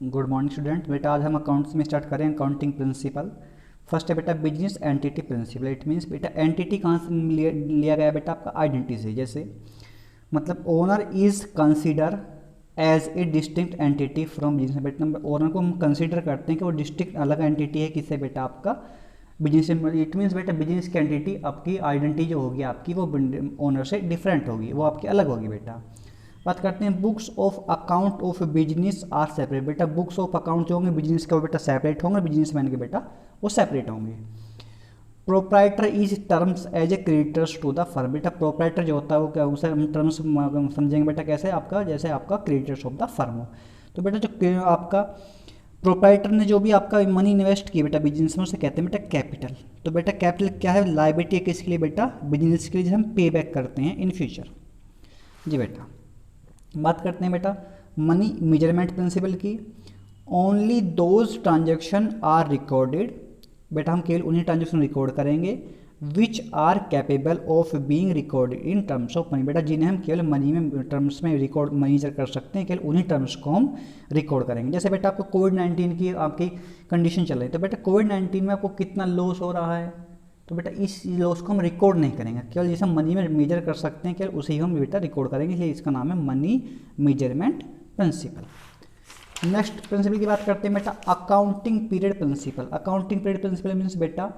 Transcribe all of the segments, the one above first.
Good morning student. बेटा आज हम अकाउंट्स में स्टार्ट करें अकाउंटिंग प्रिंसिपल। फर्स्ट है बेटा business entity principle. It means बेटा एंटिटी कहाँ से लिया गया बेटा आपका आइडेंटिटी से। जैसे मतलब owner is consider as a distinct entity from business. बेटा ओनर को हम कंसिडर करते हैं कि वो डिस्टिंक्ट अलग एंटिटी है किससे बेटा आपका बिजनेस से। इट मीन्स बेटा बिजनेस की एंटिटी आपकी आइडेंटिटी जो होगी आपकी वो ओनर से डिफरेंट होगी, वो आपकी अलग होगी बेटा। बात करते हैं books of account of business are separate. बेटा बुक्स ऑफ अकाउंट जो होंगे बिजनेस के वो बेटा सेपरेट होंगे, बिजनेसमैन के बेटा वो सेपरेट होंगे। Proprietor is terms as a creditors to the firm. बेटा प्रोप्राइटर जो होता है वो क्या, उसे हम टर्म्स समझेंगे बेटा कैसे आपका, जैसे आपका क्रेडिटर्स ऑफ द फर्म हो। तो बेटा जो आपका प्रोप्राइटर ने जो भी आपका मनी इन्वेस्ट किया बेटा बिजनेस में उसे कहते हैं बेटा कैपिटल। तो बेटा कैपिटल क्या है, लायबिलिटी है किसके लिए बेटा, बिजनेस के लिए हम पे बैक करते हैं इन फ्यूचर। जी बेटा बात करते हैं बेटा मनी मेजरमेंट प्रिंसिपल की। Only those transaction are recorded. बेटा हम केवल उन्हीं ट्रांजेक्शन रिकॉर्ड करेंगे which are capable of being recorded in terms of money. बेटा जिन्हें हम केवल मनी में टर्म्स में रिकॉर्ड मेजर कर सकते हैं, केवल उन्हीं टर्म्स को हम रिकॉर्ड करेंगे। जैसे बेटा आपको कोविड-19 की आपकी कंडीशन चल रही है, तो बेटा कोविड-19 में आपको कितना लॉस हो रहा है, तो बेटा इस लॉस को हम रिकॉर्ड नहीं करेंगे, केवल जिसे हम मनी में मेजर कर सकते हैं केवल उसे ही हम बेटा रिकॉर्ड करेंगे, इसलिए इसका नाम है money measurement principle. Next principle की बात करते हैं बेटा accounting period principle. Accounting period principle means बेटा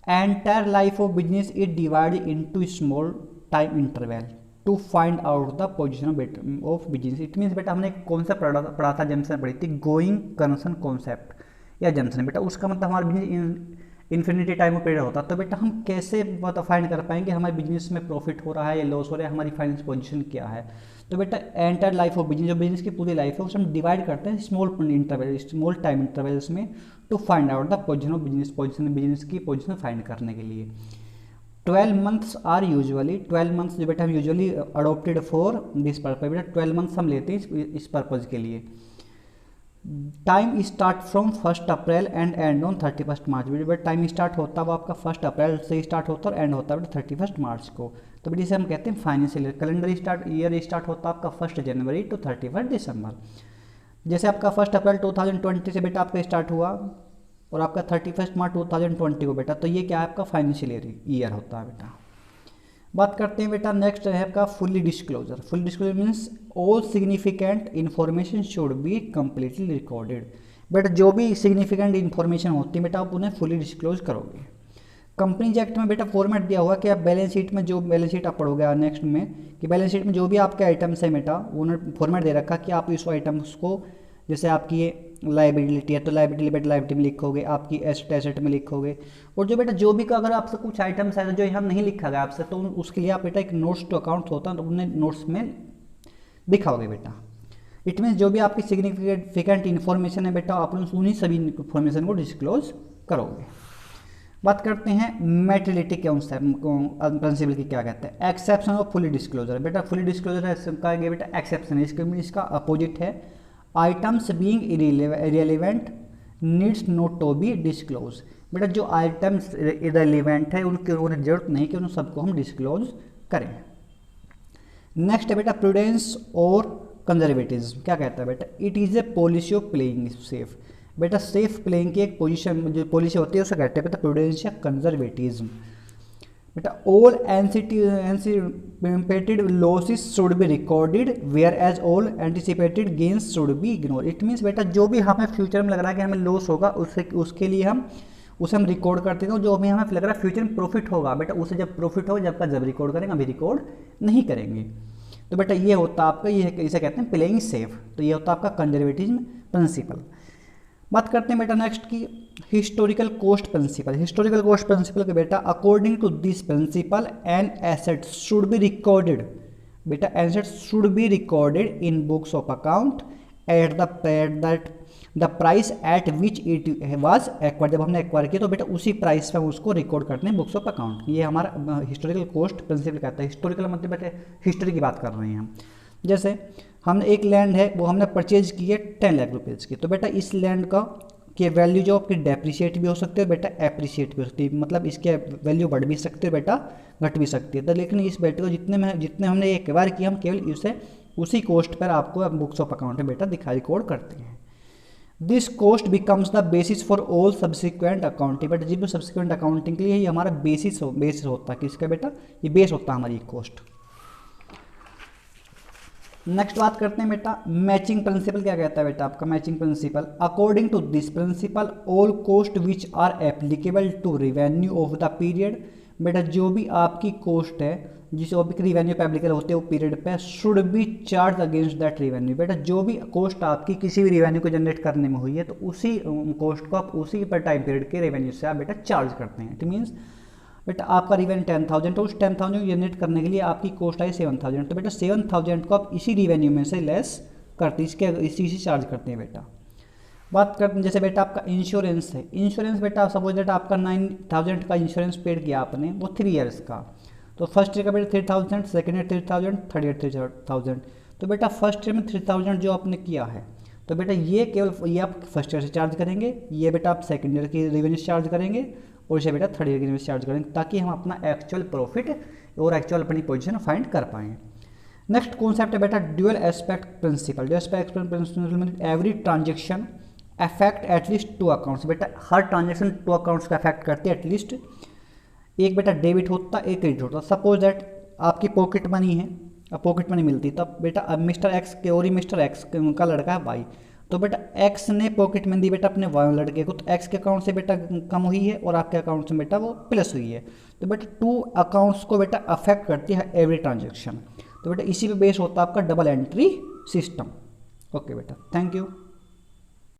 entire life of business is divided into small time interval to find out the position of business. It means बेटा हमने एक concept पढ़ा था, जमसन पढ़ी थी, गोइंग कंसर्न कॉन्सेप्ट या जमसन। बेटा उसका मतलब हमारा बिजनेस इन्फिनिटी टाइम पीरियड होता, तो बेटा हम कैसे फाइंड कर पाएंगे हमारे बिजनेस में प्रॉफिट हो रहा है या लॉस हो रहा है, हमारी फाइनेंस पोजीशन क्या है। तो बेटा एंटायर लाइफ ऑफ बिजनेस, जो बिजनेस की पूरी लाइफ है उसे हम डिवाइड करते हैं small interval, small time intervals में to find out the position of business की पोजीशन फाइंड करने के लिए। 12 मंथ्स आर यूजुअली, 12 मंथ्स जो बेटा हम usually adopted for this purpose. बेटा 12 मंथ्स हम लेते हैं इस पर्पज़ के लिए। Time start from 1 April and and on 31 मार्च। बेटा टाइम स्टार्ट होता है वो आपका 1 अप्रैल से स्टार्ट होता है और एंड होता है बेटा 31 मार्च को। तो बेटा इसे हम कहते हैं financial year. Calendar year start होता है आपका 1 जनवरी टू 31 दिसंबर। जैसे आपका 1 अप्रैल 2020 से बेटा आपका स्टार्ट हुआ और आपका 31 मार्च 2020 को बेटा, तो ये क्या है आपका फाइनेंशियल ईयर होता है बेटा। बात करते हैं बेटा नेक्स्ट है आपका fully disclosure. Full disclosure means all significant information should be completely recorded. बेटा जो भी सिग्निफिकेंट इन्फॉर्मेशन होती है बेटा आप उन्हें फुली डिस्क्लोज करोगे। कंपनीज एक्ट में बेटा फॉर्मेट दिया हुआ कि आप बैलेंस शीट में, जो बैलेंस शीट आप पढ़ोगे नेक्स्ट में, कि बैलेंस शीट में जो भी आपके आइटम्स है बेटा उन्होंने फॉर्मेट दे रखा कि आप इस आइटम्स को, जैसे आपकी ये लाइबिलिटी है तो लाइबिलिटी बेटा लाइबिलिटी में लिखोगे, आपकी एसेट एसेट में लिखोगे। और जो बेटा जो भी का अगर आपसे कुछ आइटम्स है जो यहाँ नहीं लिखा गया आपसे, तो उसके लिए आप बेटा एक नोट्स टू अकाउंट होता है तो उन्हें नोट्स में दिखाओगे बेटा। इट मीन्स जो भी आपकी सिग्निफिकेंट इन्फॉर्मेशन है बेटा आप उन्हीं सभी इन्फॉर्मेशन को डिस्क्लोज करोगे। बात करते हैं मेटेरियलिटी प्रिंसिपल की क्या कहते हैं। Exception of fully disclosure. बेटा फुली डिस्क्लोजर का बेटा एक्सेप्शन है, इसका अपोजिट है items being irrelevant needs not to be disclose. बेटा जो आइटम्स इरेलीवेंट है उन्हें जरूरत नहीं कि उन सबको हम डिस्क्लोज करें। नेक्स्ट है बेटा प्रूडेंस और कंजर्वेटिज्म। क्या कहता है बेटा it is a policy of playing safe. बेटा सेफ प्लेइंग की एक पोजीशन जो पॉलिसी होती है उसे कहते हैं बेटा प्रूडेंस या कंजर्वेटिज्म। बेटा all anticipated losses should be recorded where as all anticipated gains should be ignore. It means बेटा जो भी हमें फ्यूचर में लग रहा है कि हमें लॉस होगा उसके लिए हम रिकॉर्ड करते हैं। जो भी हमें लग रहा है फ्यूचर में प्रॉफिट होगा बेटा उसे जब प्रॉफिट होगा जब रिकॉर्ड करेंगे, अभी रिकॉर्ड नहीं करेंगे। तो बेटा ये होता है आपका, ये इसे कहते हैं प्लेइंग सेफ। तो ये होता है आपका कंजर्वेटिज्म प्रिंसिपल। बात करते हैं बेटा नेक्स्ट की historical cost principle. Historical cost principle के बेटा according to this principle an asset should be recorded. बेटा asset should be recorded in books of account at the price at which it was acquired. जब हमने acquire किया तो बेटा उसी price पर उसको रिकॉर्ड करते हैं बुक्स ऑफ अकाउंट। ये हमारा हिस्टोरिकल कॉस्ट प्रिंसिपल कहता है। हिस्टोरिकल मतलब बेटा हिस्ट्री की बात कर रहे हैं हम। जैसे हमने एक लैंड है वो हमने परचेज की है 10 लाख रुपीज़ की, तो बेटा इस लैंड का कि वैल्यू जो आपकी डेप्रिशिएट भी हो सकती है बेटा एप्रिशिएट भी हो सकती है, मतलब इसके वैल्यू बढ़ भी सकती है बेटा घट भी सकती है। तो लेकिन इस बेटे को जितने हमने एक बार किया हम केवल इसे उसी कॉस्ट पर आपको बुक्स ऑफ अकाउंट में बेटा दिखा रिकॉर्ड करते हैं। This cost becomes the basis for all subsequent accounting. But जिस सब्सिक्वेंट अकाउंटिंग के लिए ये हमारा बेसिस होता है किसका बेटा, ये बेस होता है हमारी कॉस्ट। नेक्स्ट बात करते हैं बेटा मैचिंग प्रिंसिपल क्या कहता है बेटा आपका matching principle. According to this principle all cost which are applicable to revenue of the period. बेटा जो भी आपकी कॉस्ट है जिस टॉपिक रिवेन्यू पे एप्लीकेबल होते हैं वो पीरियड पे should be charge against that revenue. बेटा जो भी कॉस्ट आपकी किसी भी रिवेन्यू को जनरेट करने में हुई है तो उसी कॉस्ट को आप उसी पर टाइम पीरियड के रेवेन्यू से आप बेटा चार्ज करते हैं। इट मीन्स बेटा आपका रिवेन्यू 10,000 तो उस 10,000 जनरेट करने के लिए आपकी कॉस्ट आई 7,000, तो बेटा 7,000 को आप इसी रिवेन्यू में से लेस करते इसी से चार्ज करते हैं बेटा। बात करते हैं जैसे बेटा आपका इंश्योरेंस है। इंश्योरेंस बेटा सपोज बेटा आपका 9,000 का इंश्योरेंस पेड किया आपने, वो 3 ईयर्स का। तो फर्स्ट ईयर का बेटा 3,000, सेकेंड ईयर 3,000, थर्ड ईयर 3,000। तो बेटा फर्स्ट ईयर में 3,000 जो आपने किया है तो बेटा ये केवल ये आप फर्स्ट ईयर से चार्ज करेंगे, ये बेटा आप सेकेंड ईयर की रेवेन्यू से चार्ज करेंगे और इसे बेटा थर्ड ईयर की रेवेन्यू से चार्ज करेंगे, ताकि हम अपना एक्चुअल प्रॉफिट और एक्चुअल अपनी पोजीशन फाइंड कर पाएँ। नेक्स्ट कॉन्सेप्ट है बेटा dual aspect principle. Dual aspect principle mean every transaction affect at least 2 accounts. बेटा हर ट्रांजेक्शन 2 अकाउंट्स का अफेक्ट करते हैं एटलीस्ट। एक बेटा डेबिट होता है, एक क्रेडिट होता है। सपोज दैट आपकी पॉकेट मनी है, अब पॉकेट मनी मिलती है तब बेटा अब मिस्टर एक्स के और ही मिस्टर एक्स का लड़का है वाई, तो बेटा एक्स ने पॉकेट मनी दी बेटा अपने वाई लड़के को, तो एक्स के अकाउंट से बेटा कम हुई है और आपके अकाउंट से बेटा वो प्लस हुई है। तो बेटा 2 अकाउंट्स को बेटा अफेक्ट करती है एवरी ट्रांजेक्शन। तो बेटा इसी पे बेस होता है आपका डबल एंट्री सिस्टम। ओके बेटा, थैंक यू।